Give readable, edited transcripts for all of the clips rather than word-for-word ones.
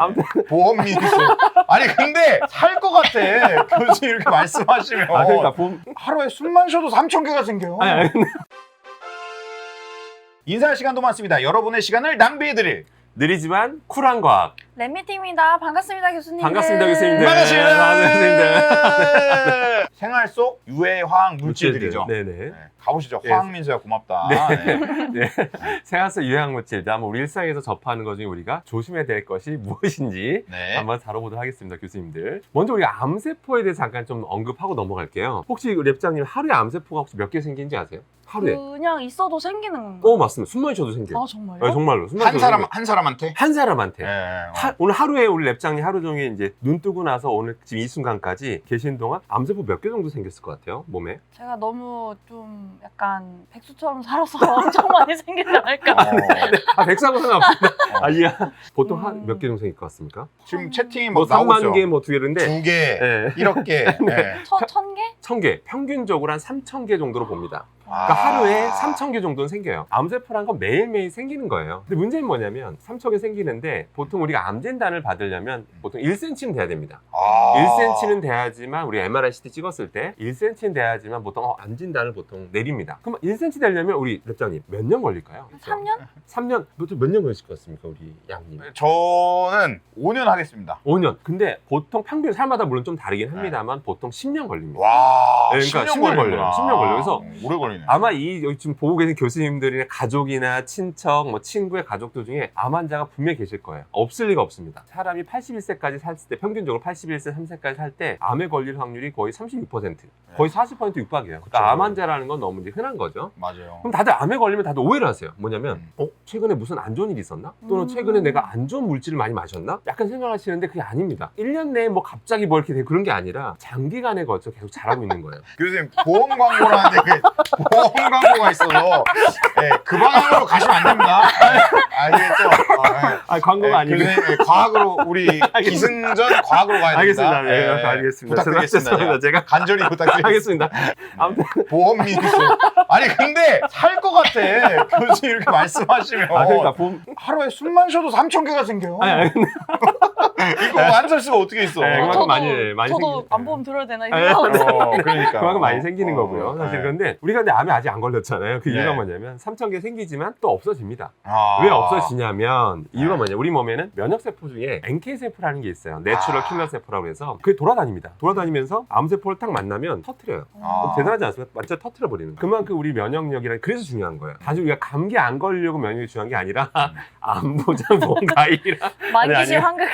아무튼 보험 민수. 아니 근데 살 것 같아. 교수님 이렇게 말씀하시면. 그러니까 하루에 숨만 쉬어도 3,000개가 생겨요. 아니, 인사할 시간도 많습니다. 여러분의 시간을 낭비해드릴. 느리지만 쿨한 과학. 랩미팅입니다. 반갑습니다, 교수님. 반갑습니다, 교수님들. 반갑습니다. 반갑습니다. 생활 속 유해 화학 물질들이죠. 네네. 네, 가보시죠. 네. 화학민수야 고맙다. 네. 네. 네. 생활 속 유해한 물질, 아마 우리 일상에서 접하는 것 중에 우리가 조심해야 될 것이 무엇인지 네. 한번 다뤄보도록 하겠습니다, 교수님들. 먼저 우리가 암세포에 대해서 잠깐 좀 언급하고 넘어갈게요. 혹시 랩장님 하루에 암세포가 혹시 몇 개 생기는지 아세요? 하루에? 그냥 있어도 생기는 거. 맞습니다. 숨만 쉬어도 생겨요. 아, 정말요? 네, 정말로. 숨만 한 쉬어도 사람 생겨요. 한 사람한테. 한 사람한테. 네. 오늘 하루에 우리 랩장님 하루 종일 이제 눈 뜨고 나서 오늘 지금 이 순간까지 계신 동안 암세포 몇 개 정도 생겼을 것 같아요? 몸에? 제가 너무 좀 약간 백수처럼 살아서 엄청 많이 생기지 않을까. 백사고 상관없습니다. 아니야. 보통 음. 한 몇 개 정도 생길 것 같습니까? 지금 채팅이 뭐 뭐 나오고 3만 있어요. 개, 뭐 2개인데 2개, 네. 1억 개. 네. 1,000개? 1,000개. 평균적으로 한 3,000개 정도로 봅니다. 아. 그러니까 하루에 3,000개 정도는 생겨요. 암세포란 건 매일매일 생기는 거예요. 근데 문제는 뭐냐면 3,000개 생기는데 보통 우리가 암 진단을 받으려면 보통 1cm는 돼야 됩니다. 아. 1cm는 돼야지만 우리 MRI CT 찍었을 때 1cm는 돼야지만 보통 암 진단을 보통 내립니다. 그럼 1cm 되려면 우리 랩장님 몇 년 걸릴까요? 3년? 3년? 보통 몇 년 걸리실 것 같습니까? 우리 양님? 저는 5년 하겠습니다. 5년. 근데 보통 평균 사람마다 물론 좀 다르긴 합니다만 보통 10년 걸립니다. 와. 네, 그러니까 10년 걸려요. 10년 걸려요. 그래서 오래 걸리네. 아마 여기 지금 보고 계신 교수님들이나 가족이나 친척, 뭐 친구의 가족들 중에 암 환자가 분명히 계실 거예요. 없을 리가 없습니다. 사람이 81세까지 살 때, 평균적으로 81세, 3세까지 살 때 암에 걸릴 확률이 거의 36%, 거의 40% 육박이에요. 그러니까 암 환자라는 건 너무 이제 흔한 거죠. 맞아요. 그럼 다들 암에 걸리면 다들 오해를 하세요. 뭐냐면, 최근에 무슨 안 좋은 일이 있었나? 또는 최근에 내가 안 좋은 물질을 많이 마셨나? 약간 생각하시는데 그게 아닙니다. 1년 내에 뭐 갑자기 뭐 이렇게 되고 그런 게 아니라 장기간에 걸쳐 계속 자라고 있는 거예요. 교수님 보험 광고를 하는데 그 보험 광고가 있어서 네, 그 방향으로 가시면 안 됩니다. 알겠죠? 광고가 아니고. 교수님 네, 과학으로 우리 기승전 과학으로 가야 됩니다. 알겠습니다. 네, 알겠습니다. 부탁드리겠습니다. 제가 간절히 부탁드리겠습니다. 하겠습니다. 아무튼 보험 민수. 아니 근데 살 것 같아. 교수님 이렇게 말씀하시면. 그러니까 보험 하루에 숨만 쉬어도 3,000개가 생겨요. 아니, 이거 안 살 수가 어떻게 있어? 네, 그만큼 많이 저도 생기죠. 안보험 들어야 되나 네. 이거. 그러니까. 그만큼 많이 생기는 거고요. 사실 네. 그런데 우리가 근데 암에 아직 안 걸렸잖아요. 그 이유가 네. 뭐냐면 3,000개 생기지만 또 없어집니다. 아. 왜 없어지냐면 이유가 뭐냐? 우리 몸에는 면역세포 중에 NK세포라는 게 있어요. 내추럴 킬러 세포라고 해서 그게 돌아다닙니다. 돌아다니면서 암세포를 딱 만나면 터뜨려요. 아. 대단하지 않습니까? 완전 터뜨려 버리는 거예요. 그만큼 우리 면역력이란 그래서 중요한 거예요. 단지 우리가 감기 안 걸리려고 면역이 중요한 게 아니라 암보장 보험가입이라 만기시 아니. 환극.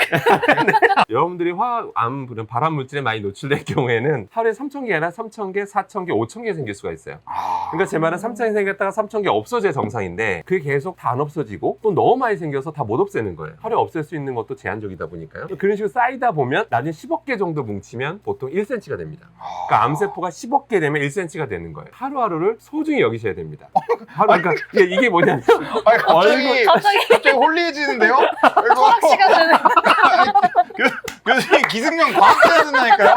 여러분들이 화암 그런 발암 물질에 많이 노출될 경우에는 하루에 3,000개 아니라 3,000개, 4,000개, 5,000개 생길 수가 있어요. 아. 그러니까 제 말은 3,000개 생겼다가 3,000개 없어져야 정상인데 그게 계속 다 안 없어지고 또 너무 많이 생겨서 다 못 없애는 거예요. 하루에 없앨 수 있는 것도 제한적이다 보니까요. 그런 식으로 쌓이다 보면 나중에 10억 개 정도 뭉치면 보통 1cm가 됩니다. 그러니까 암세포가 10억 개 되면 1cm가 되는 거예요. 하루하루를 소중히 여기셔야 됩니다. 그러니까 이게 뭐냐면 아니, 갑자기 갑자기 홀리해지는데요? 이거 토닥시가 되는. 교수님 기승령 과학해야 된다니까요?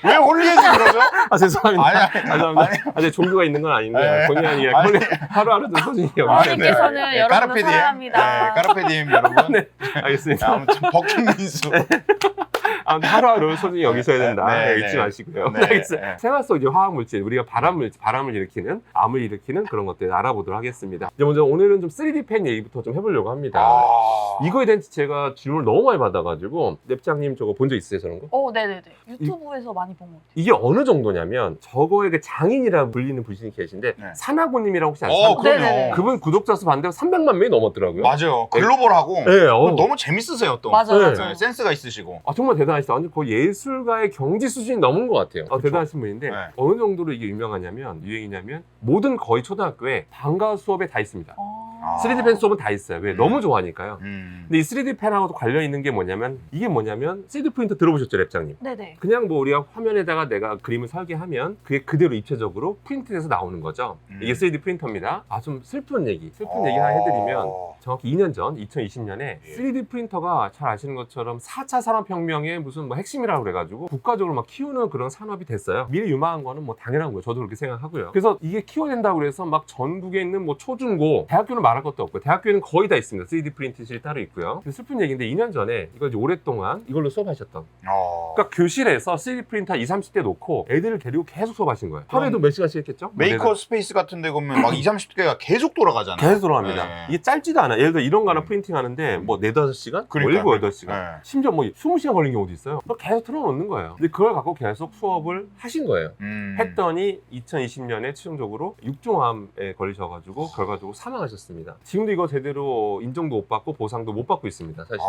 왜 홀리해지 그러죠? 죄송합니다. 아니, 죄송합니다. 아직 종교가 있는 건 아닌데 네. 본의 아니게 아니. 하루하루도 소중히 여기셔야 아, 됩니다. 어머니께서는 여러분을 까르페 디엠. 사랑합니다. 네, 까르페 디엠 여러분. 네, 알겠습니다. 아무튼 버킹민수. 아무튼 하루하루 소중히 여기셔야 된다. 네, 잊지 네. 마시고요. 네, 알겠어요. 네. 생활 속 이제 화학물질, 우리가 바람을 일으키는, 암을 일으키는 그런 것들 알아보도록 하겠습니다. 이제 먼저 오늘은 좀 3D 펜 얘기부터 좀 해보려고 합니다. 아. 이거에 대한 제가 질문을 너무 많이 받아가지고 랩장님 저거 본 적 있으세요, 저런 거? 네네네. 유튜브에서 많이 본 것 같아요. 이게 어느 정도냐면 저거에 그 장인이라 불리는 분이 계신데 네. 사나고님이라고 혹시 아세요? 그럼요. 네네네. 그분 구독자 수 봤는데 300만 명이 넘었더라고요. 맞아요. 글로벌하고 네, 너무 재밌으세요 또. 맞아요, 네. 맞아요. 네, 센스가 있으시고. 정말 대단하시다. 완전 거의 예술가의 경지 수준이 넘은 것 같아요. 대단하신 분인데 네. 어느 정도로 이게 유명하냐면 유행이냐면 모든 거의 초등학교에 방과 수업에 다 있습니다. 아. 3D 펜 수업은 다 있어요. 왜? 너무 좋아하니까요. 근데 이 3D 펜하고도 관련 있는 게 뭐냐면 이게 뭐냐면 3D 프린터 들어보셨죠, 랩장님? 네네. 그냥 뭐 우리가 화면에다가 내가 그림을 설계하면 그게 그대로 입체적으로 프린트돼서 나오는 거죠. 이게 3D 프린터입니다. 좀 슬픈 얘기 하나 해드리면 정확히 2년 전 2020년에 3D 프린터가 잘 아시는 것처럼 4차 산업혁명의 무슨 뭐 핵심이라고 그래가지고 국가적으로 막 키우는 그런 산업이 됐어요. 미래 유망한 거는 뭐 당연한 거예요. 저도 그렇게 생각하고요. 그래서 이게 키워낸다고 그래서 막 전국에 있는 뭐 초중고 대학교는 말할 것도 없고 대학교에는 거의 다 있습니다. 3D 프린팅실이 따로 있고요. 근데 슬픈 얘기인데 2년 전에 이걸 이제 오랫동안 이걸로 수업하셨던 그러니까 교실에서 3D 프린터 20, 30대 놓고 애들을 데리고 계속 수업하신 거예요. 하루에도 몇 시간씩 했겠죠? 메이커 스페이스 같은 데 보면 막 20, 30대가 계속 돌아가잖아요. 계속 돌아갑니다. 네. 이게 짧지도 않아. 예를 들어 이런 거 하나 프린팅 하는데 뭐 4, 5시간? 그러니까요. 뭐 7, 8시간. 네. 심지어 뭐 20시간 걸린 경우도 있어요. 그걸 계속 틀어놓는 거예요. 근데 그걸 갖고 계속 수업을 하신 거예요. 했더니 2020년에 최종적으로 육종암에 걸리셔가지고 결과적으로 사망하셨습니다. 지금도 이거 제대로 인정도 못 받고 보상도 못 받고 있습니다. 사실은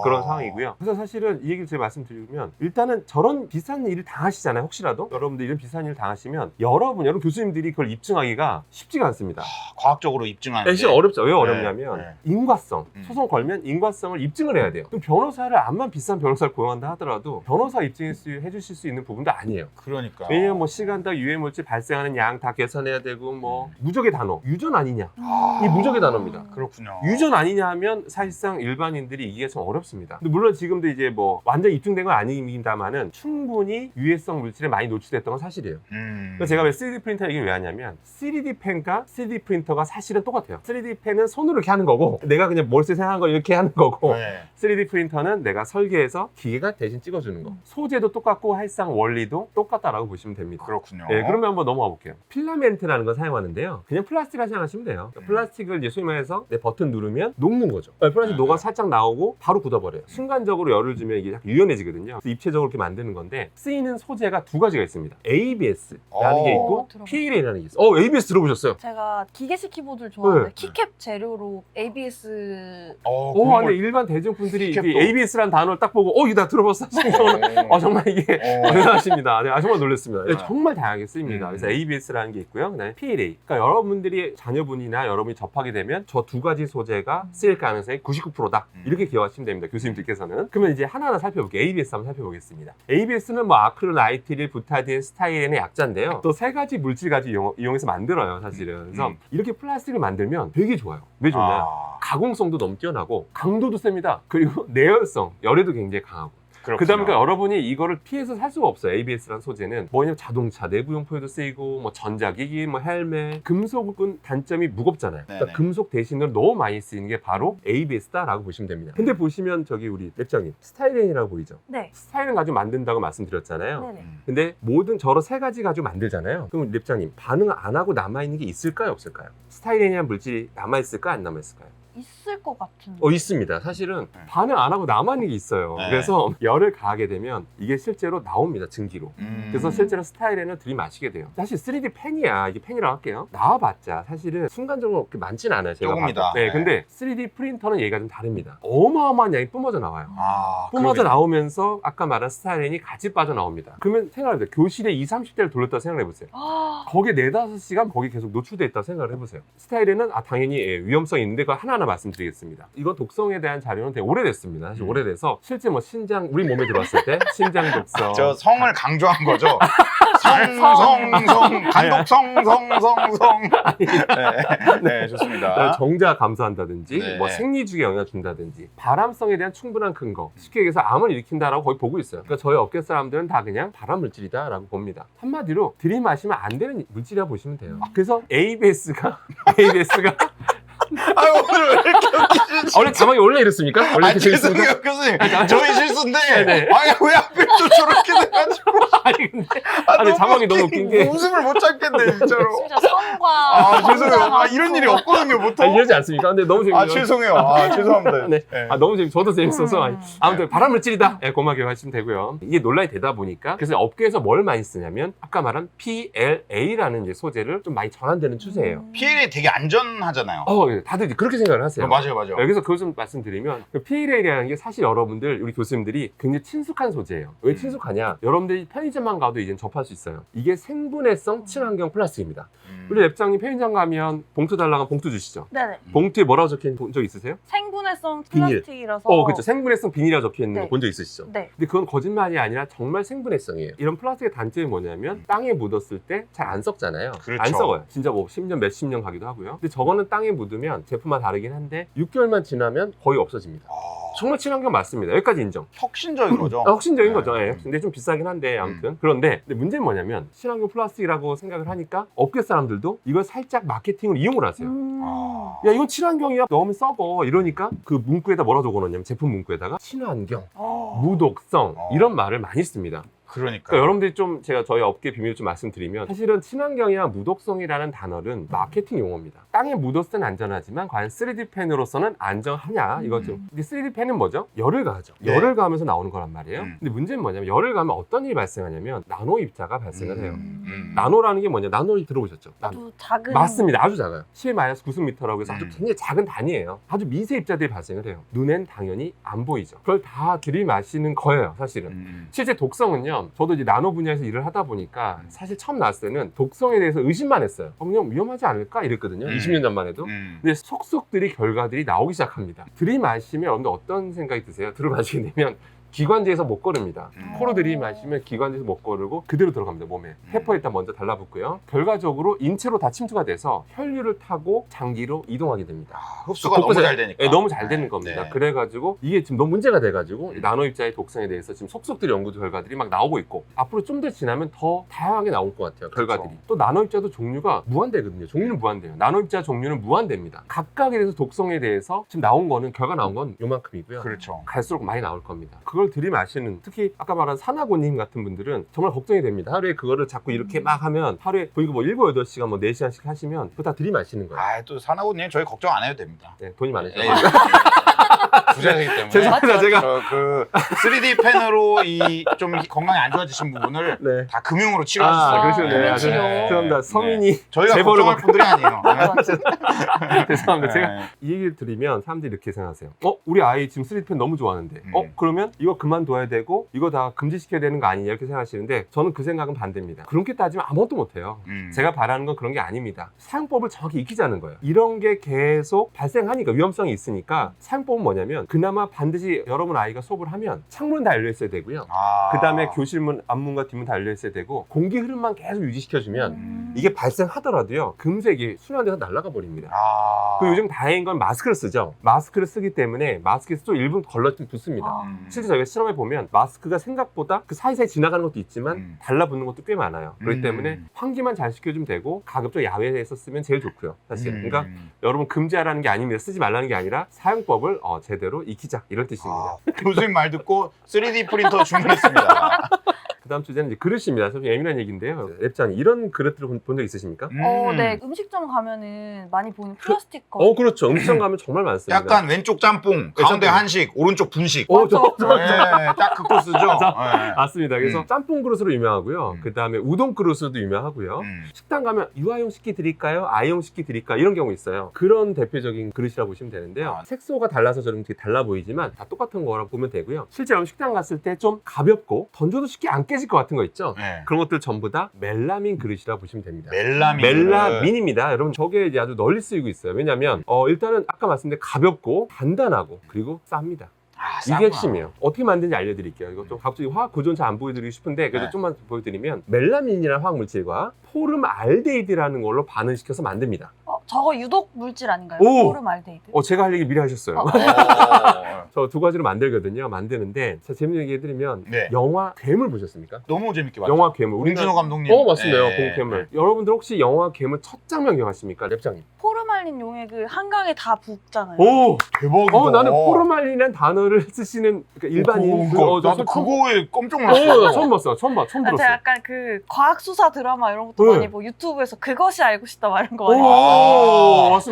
그런 상황이고요. 그래서 사실은 이 얘기를 제가 말씀드리면 일단은 저런 비슷한 일을 당하시잖아요. 혹시라도 여러분들 이런 비슷한 일을 당하시면 여러분 교수님들이 그걸 입증하기가 쉽지가 않습니다. 과학적으로 입증하는 대신 어렵죠. 왜 어렵냐면 네. 인과성, 소송 걸면 인과성을 입증을 해야 돼요. 그럼 변호사를 암만 비싼 변호사를 고용한다 하더라도 변호사 입증해주실 수 있는 부분도 아니에요. 그러니까. 왜냐면 뭐 시간당 유해물질 발생하는 양 다 계산해야 되고 뭐 무적의 단어, 유전 아니냐. 이 무적의 단어입니다. 그렇군요. 유전 아니냐 하면 사실상 일반인들이 이게 좀 어렵습니다. 근데 물론 지금도 이제 뭐 완전 입증된 건 아닙니다만은 충분히 유해성 물질에 많이 노출됐던 건 사실이에요. 그래서 제가 왜 3D 프린터 얘기를 왜 하냐면 3D 펜과 3D 프린터가 사실은 똑같아요. 3D 펜은 손으로 이렇게 하는 거고 내가 그냥 머릿속에 생각한 걸 이렇게 하는 거고 네. 3D 프린터는 내가 설계해서 기계가 대신 찍어주는 거. 소재도 똑같고 할상 원리도 똑같다라고 보시면 됩니다. 그렇군요. 네, 그러면 한번 넘어가 볼게요. 필라멘트라는 걸 사용하는데요. 그냥 플라스틱이라 생각하시면 돼요. 플라스틱을 이제 소위 말해서 내 버튼 누르면 녹는 거죠. 플라스틱 녹아 살짝 나오고 바로 굳어버려요. 순간적으로 열을 주면 이게 약간 유연해지거든요. 그래서 입체적으로 이렇게 만드는 건데 쓰이는 소재가 두 가지가 있습니다. ABS라는 게 있고 들어봤어요. PLA라는 게 있어요. ABS 들어보셨어요? 제가 기계식 키보드를 좋아하는데 네. 키캡 재료로 ABS 근데 일반 대중분들이 키캡도. ABS라는 단어를 딱 보고 이거 나 들어봤어. 정말 이게 대단하십니다. 네, 정말 놀랐습니다. 네, 정말 다양하게 쓰입니다. 그래서 ABS라는 게 있고요. 그다음에 PLA. 그러니까 여러분들이 자녀분이나 여러분이 접하게 되면 저 두 가지 소재가 쓰일 가능성이 99%다. 이렇게 기억하시면 됩니다. 교수님들께서는. 그러면 이제 하나하나 살펴볼게요. ABS 한번 살펴보겠습니다. ABS는 뭐 아크릴라이트릴, 부타딘, 스타이렌의 약자인데요. 또 세 가지 물질 가지고 이용해서 만들어요, 사실은. 그래서 이렇게 플라스틱을 만들면 되게 좋아요. 왜 좋나요? 가공성도 너무 뛰어나고 강도도 셉니다. 그리고 내열성, 열에도 굉장히 강하고. 그다음에 여러분이 이거를 피해서 살 수가 없어요. ABS라는 소재는 뭐냐면 자동차 내부용품에도 쓰이고 뭐 전자기기, 뭐 헬멧, 금속은 단점이 무겁잖아요. 그러니까 금속 대신으로 너무 많이 쓰이는 게 바로 ABS다라고 보시면 됩니다. 근데 보시면 저기 우리 랩장님 스타이렌이라고 보이죠? 네. 스타이렌 가지고 만든다고 말씀드렸잖아요. 네네. 근데 모든 저런 세 가지 가지고 만들잖아요. 그럼 랩장님 반응 안 하고 남아있는 게 있을까요? 없을까요? 스타이렌이라는 물질이 남아있을까? 안 남아있을까요? 있을 것 같은데. 있습니다. 사실은 반응 안 하고 남아있는 게 있어요. 네. 그래서 열을 가하게 되면 이게 실제로 나옵니다. 증기로. 그래서 실제로 스타이렌을 들이마시게 돼요. 사실 3D 펜이야. 이게 펜이라고 할게요. 나와봤자 사실은 순간적으로 그렇게 많진 않아요. 제가 조금이다. 봐도. 네, 네. 근데 3D 프린터는 얘기가 좀 다릅니다. 어마어마한 양이 뿜어져 나와요. 뿜어져 그러겠네. 나오면서 아까 말한 스타이렌이 같이 빠져나옵니다. 그러면 생각해보세요. 교실에 20, 30대를 돌렸다 생각해보세요. 거기에 4, 5시간 거기 계속 노출돼 있다고 생각을 해보세요. 스타이렌은 당연히 위험성이 있는데 그거 하나하나 말씀드리겠습니다. 이거 독성에 대한 자료는 되게 오래됐습니다. 사실 오래돼서 실제 뭐 신장 우리 몸에 들어왔을 때 신장 독성 저 성을 강조한 거죠. 성성성 간독성성성성. 네, 좋습니다. 정자 감소한다든지 네. 뭐 생리주기에 영향을 준다든지 바람성에 대한 충분한 근거 쉽게 얘기해서 암을 일으킨다라고 거의 보고 있어요. 그러니까 저희 업계 사람들은 다 그냥 발암 물질이다라고 봅니다. 한마디로 들이마시면 안 되는 물질이라고 보시면 돼요. 그래서 ABS가 오늘 왜 이렇게 웃기시지? 원래 자막이 원래 이랬습니까? 원래 이렇게 죄송해요 교수님. 저희 실수인데. 네네. 왜 하필 또 저렇게 돼가지고. 근데 자막이 너무 웃긴 게 웃음을 못 참겠네 진짜로. 진짜 성과. 죄송해요. 이런 일이 없거든요 보통. 이러지 않습니까? 근데 너무 재밌어요. 죄송해요. 죄송합니다. 네. 너무 저도 재밌어서 아무튼 네. 발암물질이다. 고맙게 기억하시면 되고요. 이게 논란이 되다 보니까 그래서 업계에서 뭘 많이 쓰냐면 아까 말한 PLA라는 이제 소재를 좀 많이 전환되는 추세예요. PLA 되게 안전하잖아요. 다들 이제 그렇게 생각을 하세요. 맞아요. 그래서 그걸 좀 말씀드리면 그 PLA라는 게 사실 여러분들 우리 교수님들이 굉장히 친숙한 소재예요. 왜 친숙하냐? 여러분들이 편의점만 가도 이제 접할 수 있어요. 이게 생분해성 친환경 플라스틱입니다. 우리 랩장님 편의점 가면 봉투 달라고 하면 봉투 주시죠. 네네. 봉투에 뭐라고 적혀있는 본 적 있으세요? 생분해성 비닐. 플라스틱이라서. 그렇죠. 생분해성 비닐이라고 적혀있는 네. 거 본 적 있으시죠? 네. 근데 그건 거짓말이 아니라 정말 생분해성이에요. 이런 플라스틱의 단점이 뭐냐면 땅에 묻었을 때 잘 안 썩잖아요. 그렇죠. 안 썩어요. 진짜 뭐 10년, 몇십 년 가기도 하고요. 근데 저거는 땅에 묻으면 뭐냐면 제품마다 다르긴 한데 6개월만 지나면 거의 없어집니다. 정말 친환경 맞습니다. 여기까지 인정. 혁신적인 거죠. 혁신적인 거죠. 네. 예. 근데 좀 비싸긴 한데 아무튼 그런데 문제는 뭐냐면 친환경 플라스틱이라고 생각을 하니까 업계 사람들도 이걸 살짝 마케팅으로 이용을 하세요. 야 이건 친환경이야 넣으면 썩어 이러니까 그 문구에다 뭐라 적어놓냐면 제품 문구에다가 친환경, 무독성 이런 말을 많이 씁니다. 그러니까 여러분들이 좀 제가 저희 업계 비밀을 좀 말씀드리면 사실은 친환경이나 무독성이라는 단어는 마케팅 용어입니다. 땅에 묻었을 땐 안전하지만 과연 3D 펜으로서는 안전하냐 이거죠. 근데 3D 펜은 뭐죠? 열을 가하죠. 네. 열을 가하면서 나오는 거란 말이에요. 근데 문제는 뭐냐면 열을 가하면 어떤 일이 발생하냐면 나노 입자가 발생을 해요. 나노라는 게 뭐냐? 나노 들어보셨죠? 아주 작은. 맞습니다. 아주 작아요. 10-9m라고 해서 아주 음. 굉장히 작은 단위예요. 아주 미세 입자들이 발생을 해요. 눈엔 당연히 안 보이죠. 그걸 다 들이마시는 거예요, 사실은. 실제 독성은요, 저도 이제 나노 분야에서 일을 하다 보니까 사실 처음 나왔을 때는 독성에 대해서 의심만 했어요. 그냥 위험하지 않을까? 이랬거든요. 20년 전만 해도. 근데 속속들이 결과들이 나오기 시작합니다. 들이마시면 여러분들 어떤 생각이 드세요? 들이마시게 되면 기관지에서 못 걸읍니다. 코로 들이마시면 기관지에서 못 거르고 그대로 들어갑니다, 몸에. 페퍼 일단 먼저 달라붙고요. 결과적으로 인체로 다 침투가 돼서 혈류를 타고 장기로 이동하게 됩니다. 흡수가 너무 잘 되니까. 네, 너무 잘 되는 겁니다. 네. 그래가지고 이게 지금 너무 문제가 돼가지고 나노 입자의 독성에 대해서 지금 속속들이 연구 결과들이 막 나오고 있고 앞으로 좀 더 지나면 더 다양하게 나올 것 같아요, 결과들이. 그쵸. 또 나노 입자도 종류가 무한대거든요. 종류는 무한대예요. 나노 입자 종류는 무한대입니다. 각각에 대해서 독성에 대해서 지금 나온 거는 결과 나온 건 요만큼이고요. 그렇죠. 갈수록 많이 나올 겁니다. 그걸 들이마시는 특히 아까 말한 산하고님 같은 분들은 정말 걱정이 됩니다. 하루에 그거를 자꾸 이렇게 막 하면 하루에 보이고 뭐 7, 8시간 뭐 4시간씩 하시면 그거 다 들이마시는 거예요. 또 사나고님 저희 걱정 안 해도 됩니다. 네, 돈이 많으시죠. 부자이기 때문에. 죄송합니다, 제가. 그 3D 펜으로 이 좀 건강이 안 좋아지신 부분을 네. 다 금융으로 치료하셨어요. 그러시네. 아, 치료. 죄송합니다. 서민이 저희가 재벌을 걱정할 분들이 아니에요. 죄송합니다. 네. 제가 이 얘기를 들으면 사람들이 이렇게 생각하세요. 우리 아이 지금 3D펜 너무 좋아하는데 그러면 이거 그만둬야 되고 이거 다 금지시켜야 되는 거 아니냐 이렇게 생각하시는데 저는 그 생각은 반대입니다. 그렇게 따지면 아무것도 못해요. 제가 바라는 건 그런 게 아닙니다. 사용법을 정확히 익히자는 거예요. 이런 게 계속 발생하니까 위험성이 있으니까 사용법은 뭐냐면 그나마 반드시 여러분 아이가 수업을 하면 창문은 다 열려 있어야 되고요. 그 다음에 교실문 앞문과 뒷문 다 열려 있어야 되고 공기 흐름만 계속 유지시켜주면 이게 발생하더라도요 금세 이게 순환돼서 날아가 버립니다. 그리고 요즘 다행인 건 마스크를 쓰죠. 마스크를 쓰기 때문에 마스크에서 또 일부 걸러좀 붙습니다. 실제 저희가 실험해 보면 마스크가 생각보다 그 사이사이 지나가는 것도 있지만 달라붙는 것도 꽤 많아요. 그렇기 때문에 환기만 잘 시켜주면 되고 가급적 야외에서 쓰면 제일 좋고요. 사실. 그러니까 여러분 금지하라는 게 아닙니다. 쓰지 말라는 게 아니라 사용법을 제대로 익히자 이런 뜻입니다. 교수님 말 듣고 3D 프린터 주문했습니다. 그 다음 주제는 이제 그릇입니다. 좀 예민한 얘기인데요. 랩장님 이런 그릇들을 본 적 있으십니까? 네. 음식점 가면은 많이 보는 플라스틱 거. 그렇죠. 음식점 가면 정말 많습니다. 약간 왼쪽 짬뽕, 가운데 한식, 오른쪽 분식. 딱 그 코스죠. 맞습니다. 그래서 짬뽕 그릇으로 유명하고요. 그 다음에 우동 그릇으로도 유명하고요. 식당 가면 유아용 식기 드릴까요? 아이용 식기 드릴까요? 이런 경우 있어요. 그런 대표적인 그릇이라고 보시면 되는데요. 색소가 달라서 저는 되게 달라 보이지만 다 똑같은 거라고 보면 되고요. 실제 여러분 식당 갔을 때 좀 가볍고 던져도 쉽게 안 깨질 것 같은 거 있죠? 그런 것들 전부 다 멜라민 그릇이라고 보시면 됩니다. 멜라민입니다. 여러분 저게 이제 아주 널리 쓰이고 있어요. 왜냐하면 일단은 아까 말씀드린 가볍고 단단하고 그리고 쌉니다. 이게 핵심이에요. 어떻게 만드는지 알려드릴게요. 이거 좀 갑자기 화학 구조는 잘 안 보여드리고 싶은데 그래도 좀만 보여드리면 멜라민이라는 화학 물질과 포름알데히드라는 걸로 반응시켜서 만듭니다. 저거 유독 물질 아닌가요? 오! 포름알데히드. 제가 할 얘기 미리 하셨어요. 저 두 가지로 만들거든요. 만드는데 제가 재밌는 얘기 해드리면 영화 괴물 보셨습니까? 너무 재밌게 봤죠. 영화 괴물. 윤준호 감독님. 맞습니다. 괴물. 여러분들 혹시 영화 괴물 첫 장면 기억하십니까? 랩장님. 포름알린 용액 그 한강에 다 붓잖아요. 대박이다. 나는 포름알린이라는 단어를 쓰시는 일반인. 나도 그거에 깜짝 놀랐어. 처음 봤어. 처음 제가 들었어. 약간 그 과학 수사 드라마 이런 것도 많이 보고 유튜브에서 그것이 알고 싶다 막 이런 거 많이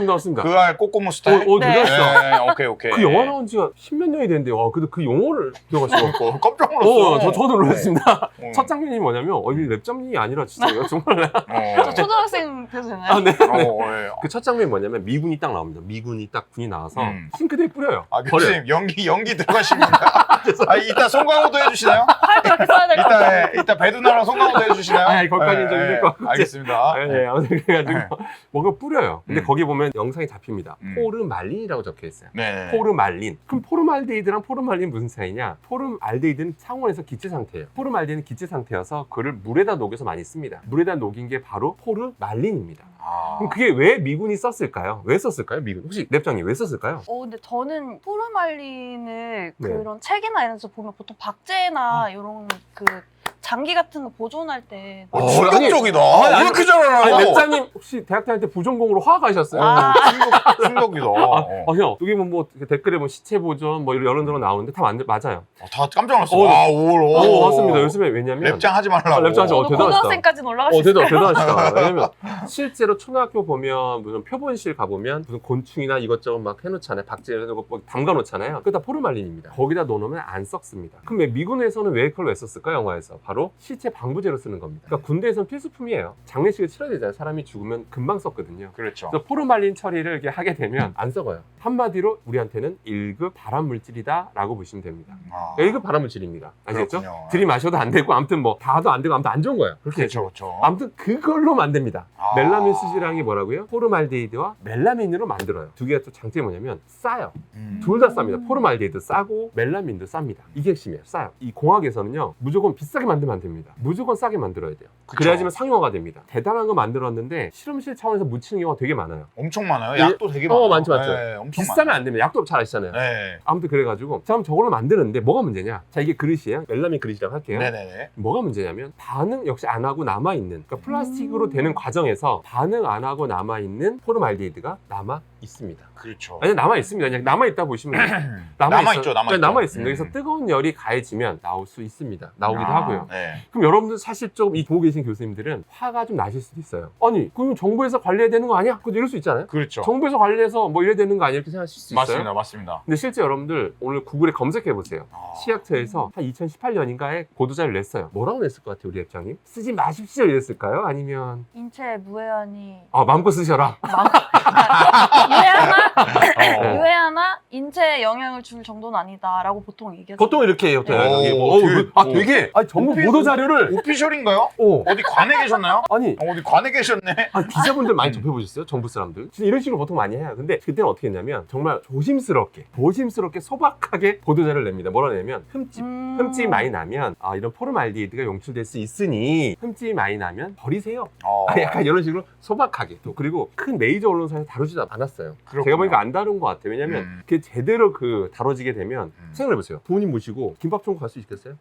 맞습니다. 그 알 꼬꼬무 스타일? 대단했어. 오케이. 그 영화 나온 지가 10몇 년이 됐는데, 근데 그 영어를 기억하시고. 깜짝 놀랐어. 저도 놀랐습니다. 첫 장면이 뭐냐면, 이게 랩장면이 아니라 진짜 이거 정말. 저 초등학생 돼도 되나요? 네. 그 첫 장면이 뭐냐면, 미군이 딱 나옵니다. 미군이 딱 군이 나와서 싱크대에 뿌려요. 교수님, 연기 들어가십니다. 이따 송강호도 해주시나요? 그렇게 써야 될 것 같아요. 이따 배두나랑 송강호도 해주시나요? 아니, 거기까지는 좀 힘들 것 같고. 알겠습니다. 네, 아무튼 그래가지고 네. 뭔가 뿌려요. 근데 음. 거기 보면 영상이 잡힙니다. 음. 포르말린이라고 적혀 있어요. 네. 포르말린. 그럼 포름알데히드랑 포르말린 무슨 차이냐? 포름알데히드는 창원에서 기체 상태예요. 포름알데히드는 기체 상태여서 그를 물에다 녹여서 많이 씁니다. 물에다 녹인 게 바로 포르말린입니다. 그럼 그게 왜 미군이 썼을까요? 왜 썼을까요? 미군. 혹시 랩장님 왜 썼을까요? 근데 저는 포르말린을 네. 그런 책이나 이런 데서 보면 보통 박제나 이런 그 장기 같은 거 보존할 때 충격적이다. 아니, 이렇게 잘 아니, 알아요. 랩장님 혹시 대학 다닐 때 부전공으로 화학 가셨어요? 충격이다. 형, 여기 뭐 댓글에 뭐 시체 보존 뭐 이런저런 나오는데 다 맞아요. 다 깜짝 놀랐어. 맞습니다. 요즘에 왜냐면 랩장 하지 말라고. 랩장 하지 마. 대단하시다. 고등학생까지는 올라갈 수 있어요. 대단하시다. 왜냐면 실제로 초등학교 보면 무슨 표본실 가보면 무슨 곤충이나 이것저것 막 해놓잖아요. 박제해서 뭐 담가놓잖아요. 그게 다 포르말린입니다. 거기다 넣어놓으면 안 썩습니다. 그럼 왜 미군에서는 왜 그걸 왜 썼을까? 영화에서 바로 시체 방부제로 쓰는 겁니다. 그러니까 군대에서는 필수품이에요. 장례식을 치러야 되잖아요. 사람이 죽으면 금방 썩거든요. 그렇죠. 그래서 포르말린 처리를 이렇게 하게 되면 안 썩어요. 한마디로 우리한테는 1급 발암물질이다라고 보시면 됩니다. 1급 발암물질입니다. 아시겠죠? 그렇군요. 들이마셔도 안 되고 아무튼 뭐 다도 안 되고 아무튼 안 좋은 거예요. 그렇게 그렇죠. 아무튼 그걸로 만듭니다. 아. 멜라민 수지랑이 뭐라고요? 포르말데히드와 멜라민으로 만들어요. 두 개가 또 장점이 뭐냐면 싸요. 둘 다 쌉니다. 포르말데히드 싸고 멜라민도 쌉니다. 이게 핵심이에요. 싸요. 이 공학에서는요 무조건 비싸게 만들면 안 됩니다. 무조건 싸게 만들어야 돼요. 그쵸. 그래야지만 상용화가 됩니다. 대단한 거 만들었는데 실험실 차원에서 묻히는 경우가 되게 많아요. 엄청 많아요. 약도 되게 많아요. 많죠. 네, 엄청 비싸면 많아요. 안 됩니다. 약도 잘 아시잖아요. 네. 아무튼 그래가지고 자 그럼 저걸로 만드는데 뭐가 문제냐? 자 이게 그릇이에요. 멜라민 그릇이라고 할게요. 네네네. 뭐가 문제냐면 반응 역시 안 하고 남아있는 그러니까 플라스틱으로 되는 과정에서 반응 안 하고 남아있는 포름알데히드가 남아 있습니다. 그렇죠. 아니 남아 있습니다. 그냥 남아 있다 보시면 돼요. 남아있죠. 남아 있습니다. 그래서 뜨거운 열이 가해지면 나올 수 있습니다. 나오기도 하고요. 네. 그럼 여러분들 사실 좀 이 보고 계신 교수님들은 화가 좀 나실 수도 있어요. 아니 그럼 정부에서 관리해야 되는 거 아니야? 그것도 이럴 수 있잖아요. 그렇죠. 정부에서 관리해서 뭐 이래야 되는 거 아니야? 이렇게 생각하실 수 있어요. 맞습니다. 근데 실제 여러분들 오늘 구글에 검색해 보세요. 아. 시약처에서 한 2018년인가에 보도자를 냈어요. 뭐라고 냈을 것 같아요, 우리 앱장님? 쓰지 마십시오 이랬을까요? 아니면 인체 무해한이 마음껏 쓰셔라. 유해하나 인체에 영향을 줄 정도는 아니다라고 보통 얘기하죠. 보통 이렇게 해요. 되게 전부 오피- 보도 자료를 오피셜인가요? 어디 관에 계셨나요? 아니 어디 관에 계셨네. 기자분들 많이 접해보셨어요? 정부 사람들? 진짜 이런 식으로 보통 많이 해요. 근데 그때는 어떻게 했냐면 정말 조심스럽게 소박하게 보도자를 냅니다. 뭐라 내냐면 흠집 많이 나면 이런 포름알데히드가 용출될 수 있으니 흠집이 많이 나면 버리세요. 약간 이런 식으로 소박하게 또 그리고 큰 메이저 언론사에서 다루지도 않았어요. 그렇구나. 제가 보니까 안 다룬 것 같아요. 왜냐면 그게 제대로 다뤄지게 되면 생각해보세요. 부모님 모시고 김밥 천국 갈 수 있겠어요?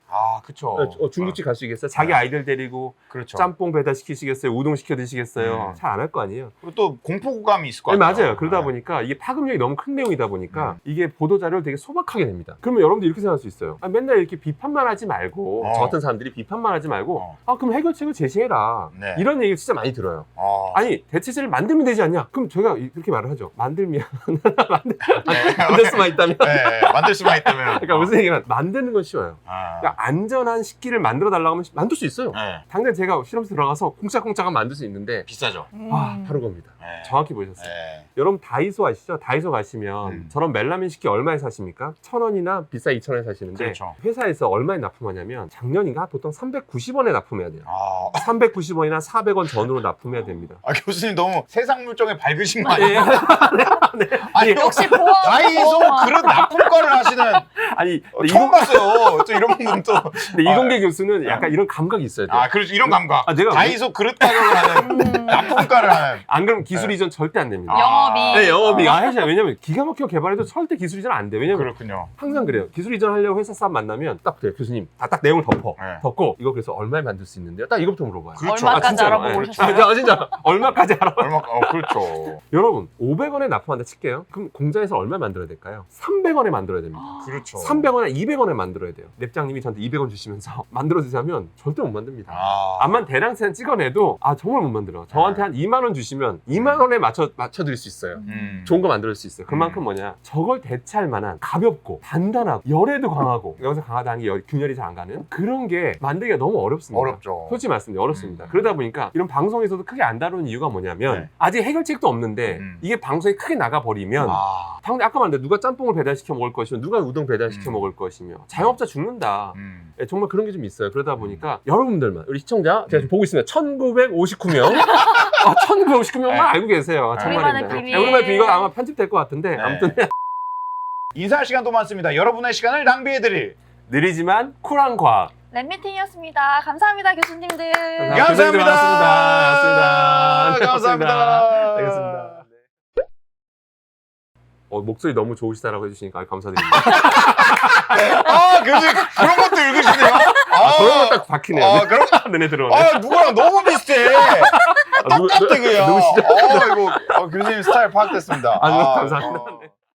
그쵸. 중국집 갈 수 있겠어요? 자기 아이들 데리고 그렇죠. 짬뽕 배달 시키시겠어요? 우동 시켜 드시겠어요? 잘 안 할 거 아니에요? 그리고 또 공포감이 있을 것 네, 같아요. 맞아요. 그러다 보니까 이게 파급력이 너무 큰 내용이다 보니까 이게 보도자료를 되게 소박하게 냅니다. 그러면 여러분들 이렇게 생각할 수 있어요. 맨날 이렇게 비판만 하지 말고 저 같은 사람들이 비판만 하지 말고 그럼 해결책을 제시해라. 네. 이런 얘기를 진짜 많이 들어요. 아니 대체제를 만들면 되지 않냐? 그럼 저희가 그렇게 말을 하죠. 만들면 만들 수만 있다면 만들 수만 있다면. 그러니까 무슨 얘기냐면 만드는 건 쉬워요. 그러니까 안전한 식기를 만들어 달라고 하면 만들 수 있어요. 당장 제가 실험실 들어가서 콩짝콩짝한 만들 수 있는데 비싸죠. 다른 겁니다. 정확히 보셨어요. 여러분 다이소 아시죠? 다이소 가시면 저런 멜라민 식기 얼마에 사십니까? 1,000원이나 비싸 2,000원에 사시는데 그렇죠. 회사에서 얼마에 납품하냐면 작년인가 보통 390원에 납품해야 돼요. 390원이나 400원 전후로 납품해야 됩니다. 교수님 너무 세상 물정에 밝으신 거 아니에요? 아니, 역시 보험. 다이소 그런 납품과를 하시는 아니 처음 봤어요. 또 이런 분 또. 근데 이동계 교수는 약간 이런 감각이 있어야 돼요. 그렇죠. 이런 감각. 내가 다이소 그릇 가격을 하는 납품과를 하는. 안 그러면 기술 이전 절대 안 됩니다. 영업이. 네, 영업이. 해줘요. 왜냐면 기가 막혀 개발해도 절대 기술 이전 안 돼. 왜냐면 그렇군요. 항상 그래요. 기술 이전 하려고 회사 사람 만나면 딱 그래요. 교수님, 딱 내용을 덮고 이거 그래서 얼마에 만들 수 있는데요? 딱 이거부터 물어봐요. 그렇죠. 얼마까지 진짜로. 알아보고 네. 오셨어요? 진짜 얼마까지 알아봐요? 그렇죠. 여러분 500원에 납품한다 칠게요. 그럼 공장에서 얼마 만들어야 될까요? 300원에 만들어야 됩니다. 그렇죠. 300원에 200원에 만들어야 돼요. 랩장님이 저한테 200원 주시면서 만들어주자면 절대 못 만듭니다. 암만 대량생 찍어내도 정말 못 만들어. 저한테 한 2만 원 주시면 2만 원에 맞춰드릴 수 있어요. 좋은 거 만들 수 있어요. 그만큼 뭐냐, 저걸 대체할 만한 가볍고 단단하고 열에도 강하고, 여기서 강하다는 게 균열이 잘 안 가는 그런 게 만들기가 너무 어렵습니다. 어렵죠. 솔직히 말씀드리면 어렵습니다. 그러다 보니까 이런 방송에서도 크게 안 다루는 이유가 뭐냐면 아직 해결책도 없는데 이게 방송이 크게 나가버리면 당연히 아까 말했는데 누가 짬뽕을 배달시켜 먹을 것이며 누가 우동 배달시켜 먹을 것이며 자영업자 죽는다. 예, 정말 그런 게 좀 있어요. 그러다 보니까 여러분들만 우리 시청자 제가 지금 보고 있습니다. 1959명 1959명만 알고 계세요. 우리만의 참말입니다. 비밀. 예, 우리만의 비밀 이거 아마 편집될 것 같은데 네. 아무튼 인사할 시간도 많습니다. 여러분의 시간을 낭비해드릴 느리지만 쿨한 과학. 랩미팅이었습니다. 감사합니다, 교수님들. 감사합니다. 고생들 많았습니다. 감사합니다. 알겠습니다. 목소리 너무 좋으시다라고 해주시니까 감사드립니다. 교수님 그런 것도 읽으시네요. 그런 거 딱 박히네요. 그럼 눈에 들어오네. 누구랑 너무 비슷해. 똑같아 그냥. 누구시죠? 이거 교수님 스타일 파악됐습니다. 감사합니다. 네.